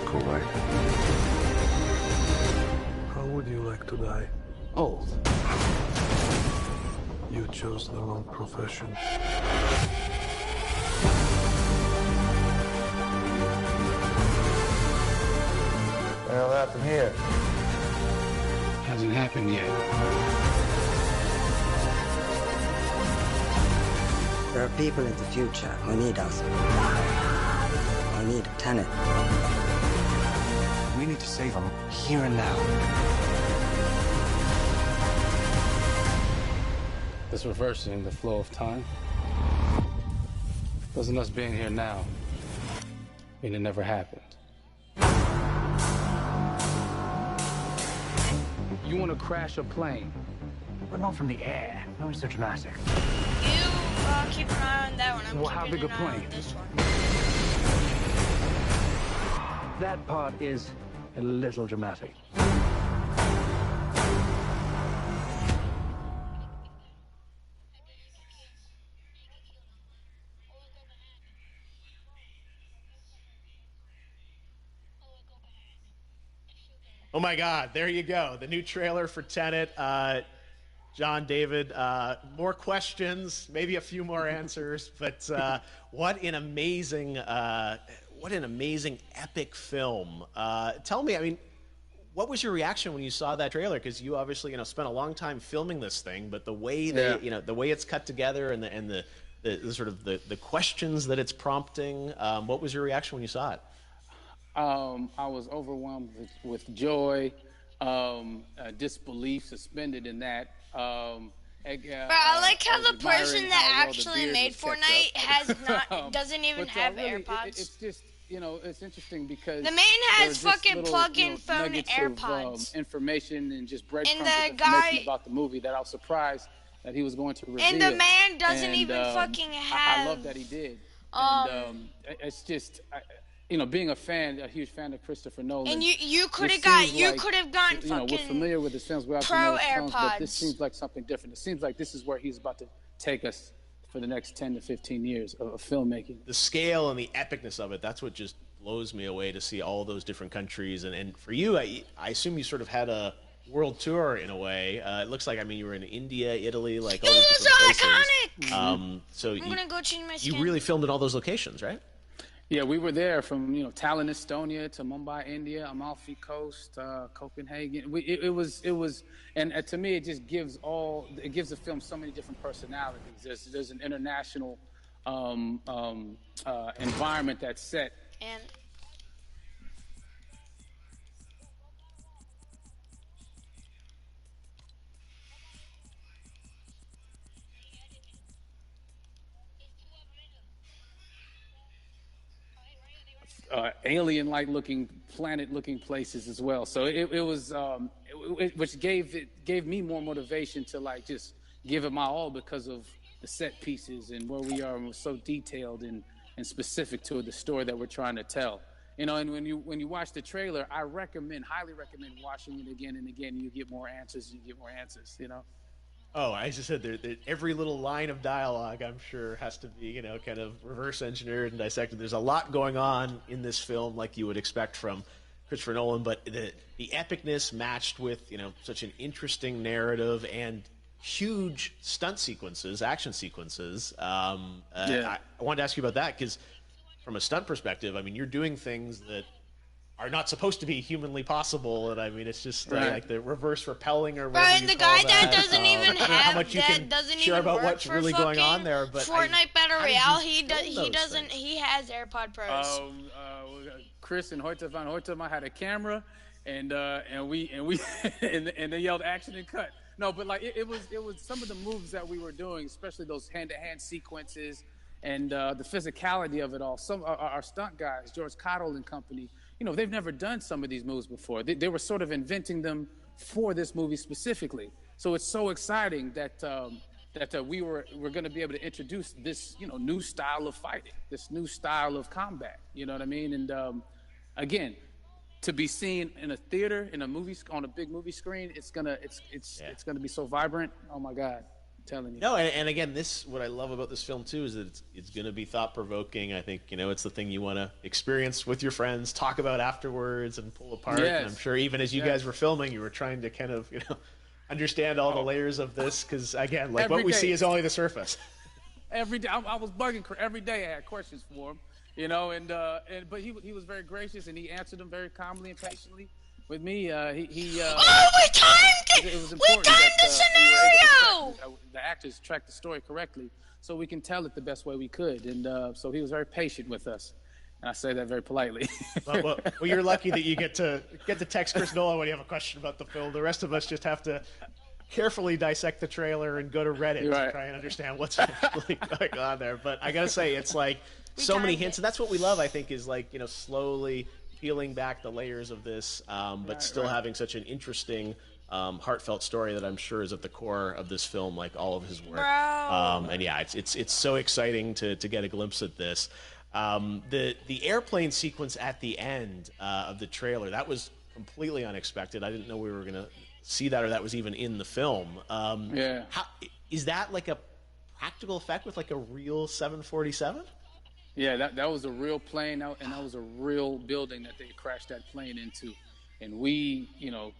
correct. How would you like to die? Old. You chose the wrong profession. What the hell happened here? Hasn't happened yet. There are people in the future who need us. Who need a tenant. We need to save them here and now. This reversing the flow of time. Doesn't us being here now mean it never happened? You want to crash a plane? But not from the air. No, it's so dramatic. You keep an eye on that one. I'm Well, how keeping big a an eye on plane? this one. That part is a little dramatic. Oh my God, there you go. The new trailer for Tenet. John, David, more questions, maybe a few more answers, but what an amazing epic film. Tell me, I mean, what was your reaction when you saw that trailer? Because you obviously, spent a long time filming this thing, but the way that, the way it's cut together and the sort of the questions that it's prompting, what was your reaction when you saw it? I was overwhelmed with joy, disbelief, suspended in that. But I like how the person that actually made Fortnite doesn't even have AirPods. It's just, it's interesting because the man has fucking plug-in phone AirPods. Of, information and just breadcrumbs and of information about the movie that I was surprised that he was going to reveal. And the man doesn't even fucking have. I love that he did. It's just. Being a huge fan of Christopher Nolan. And you could have gotten fucking. We're familiar with his films. We pro AirPods. Films, but this seems like something different. It seems like this is where he's about to take us for the next 10 to 15 years of filmmaking. The scale and the epicness of it—that's what just blows me away to see all those different countries. And for you, I assume you sort of had a world tour in a way. It looks like you were in India, Italy, like all these different places. Iconic. So I'm gonna go change my skin. You really filmed in all those locations, right? Yeah, we were there from Tallinn, Estonia, to Mumbai, India, Amalfi Coast, Copenhagen. It was, and to me, it just gives the film so many different personalities. There's an international environment that's set. And alien-like looking, planet-looking places as well. So it was, which gave me more motivation to just give it my all because of the set pieces and where we are, and we're so detailed and specific to the story that we're trying to tell. And when you watch the trailer, I highly recommend watching it again and again. You get more answers. Oh, I just said that every little line of dialogue, I'm sure, has to be, kind of reverse engineered and dissected. There's a lot going on in this film, like you would expect from Christopher Nolan, but the epicness matched with, such an interesting narrative and huge stunt sequences, action sequences. I wanted to ask you about that because from a stunt perspective, you're doing things that are not supposed to be humanly possible, and it's just like the reverse rappelling or whatever. And the guy that doesn't even have how much you can share about what's really going on there. But Fortnite Battle Royale, he has AirPod Pros. Chris and Hoyte van Hoytema had a camera, and they yelled action and cut. No, but it was some of the moves that we were doing, especially those hand-to-hand sequences and the physicality of it all. Some our stunt guys, George Cottle and company. They've never done some of these moves before. They were sort of inventing them for this movie specifically. So it's so exciting that we're going to be able to introduce this, new style of fighting, this new style of combat. You know what I mean? And again, to be seen in a theater, in a movie, on a big movie screen, it's gonna be so vibrant. Oh my God. telling you. No, and again, what I love about this film too is that it's going to be thought provoking. I think it's the thing you want to experience with your friends, talk about afterwards, and pull apart. Yes. And I'm sure even as you guys were filming, you were trying to kind of understand all the layers of this because again, like what we see is only the surface. Every day, I was bugging. Every day, I had questions for him, but he was very gracious and he answered them very calmly and patiently. With me, we timed it! It was We important timed the scenario! the actors tracked the story correctly, so we can tell it the best way we could. And so he was very patient with us, and I say that very politely. well, you're lucky that you get to text Chris Nolan when you have a question about the film. The rest of us just have to carefully dissect the trailer and go to Reddit to try and understand what's actually going on there. But I gotta say, it's like so many hints, and that's what we love. I think is like slowly peeling back the layers of this, but still having such an interesting, heartfelt story that I'm sure is at the core of this film, like all of his work. And yeah, it's so exciting to get a glimpse at this. The airplane sequence at the end of the trailer, that was completely unexpected. I didn't know we were gonna see that, or that was even in the film. Is that like a practical effect with like a real 747? Yeah, that was a real plane, and that was a real building that they crashed that plane into. And we,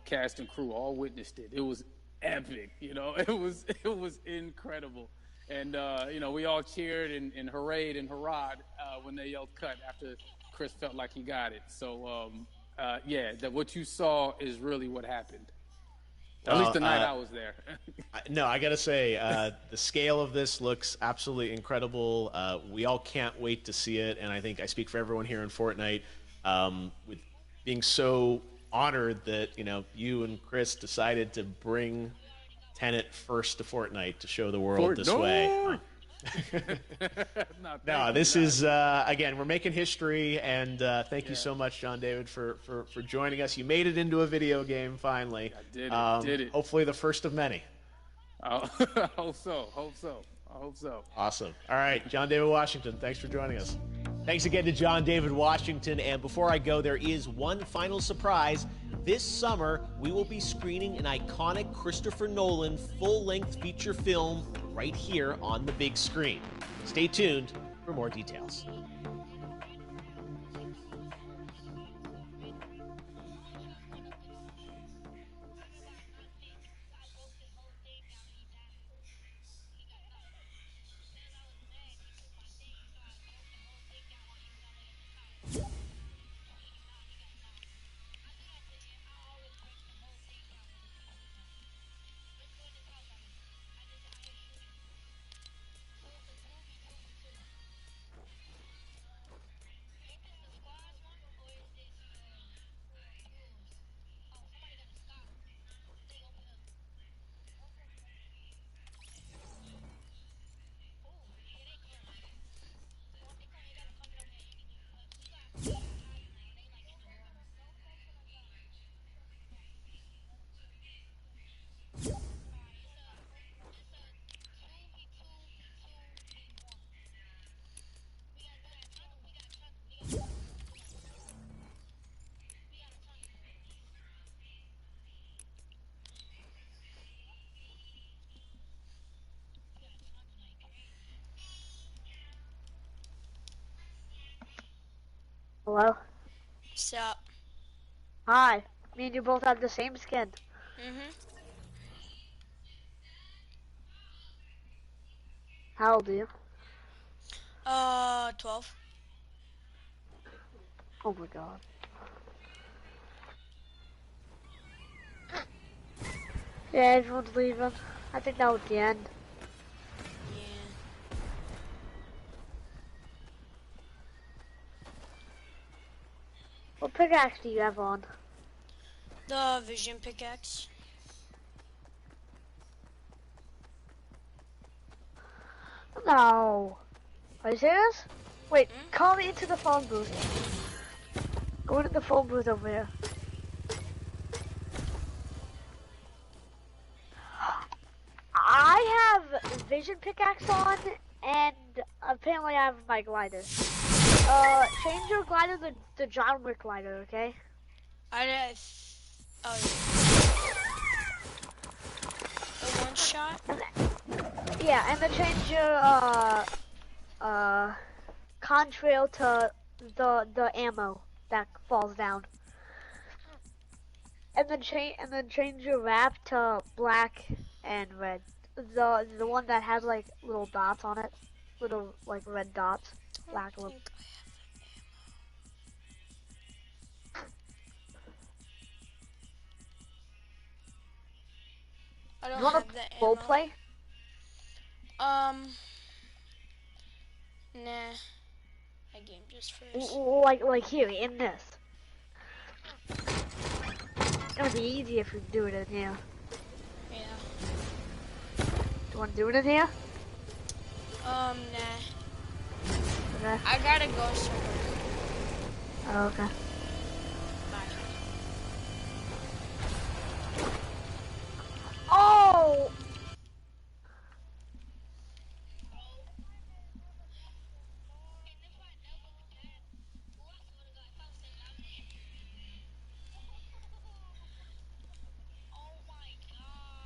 cast and crew all witnessed it. It was epic, it was incredible. And, we all cheered and hurrayed and hurrahed when they yelled cut after Chris felt like he got it. So, that what you saw is really what happened. At least the night I was there. No, I got to say, the scale of this looks absolutely incredible. We all can't wait to see it, and I think I speak for everyone here in Fortnite with being so honored that you and Chris decided to bring Tenet first to Fortnite to show the world this way. No, this is again, we're making history, and thank you so much, John David, for joining us. You made it into a video game finally. I did it. Hopefully the first of many. I hope so. Awesome. All right, John David Washington, thanks for joining us. Thanks again to John David Washington. And before I go, there is one final surprise. This summer, we will be screening an iconic Christopher Nolan full-length feature film right here on the big screen. Stay tuned for more details. Hello? Sup? Hi. Me and you both have the same skin. Mm-hmm. How old are you? 12. Oh my god. Yeah, everyone's leaving. I think that was the end. Yeah. What pickaxe do you have on? The vision pickaxe. No. Are you serious? Wait, call me into the phone booth. Go into the phone booth over here. I have vision pickaxe on, and apparently I have my glider. Change your glider to the John Wick glider, okay? The one shot? Yeah, and then change your contrail to the ammo that falls down. And then change your wrap to black and red. The one that has like little dots on it, little like red dots, black little. I don't You want have to the role ammo. play? Nah. I game just first. Like here in this. It's gonna be easy if we do it in here. Yeah. Do you want to do it in here? Nah. Okay. I gotta go somewhere. Oh, okay.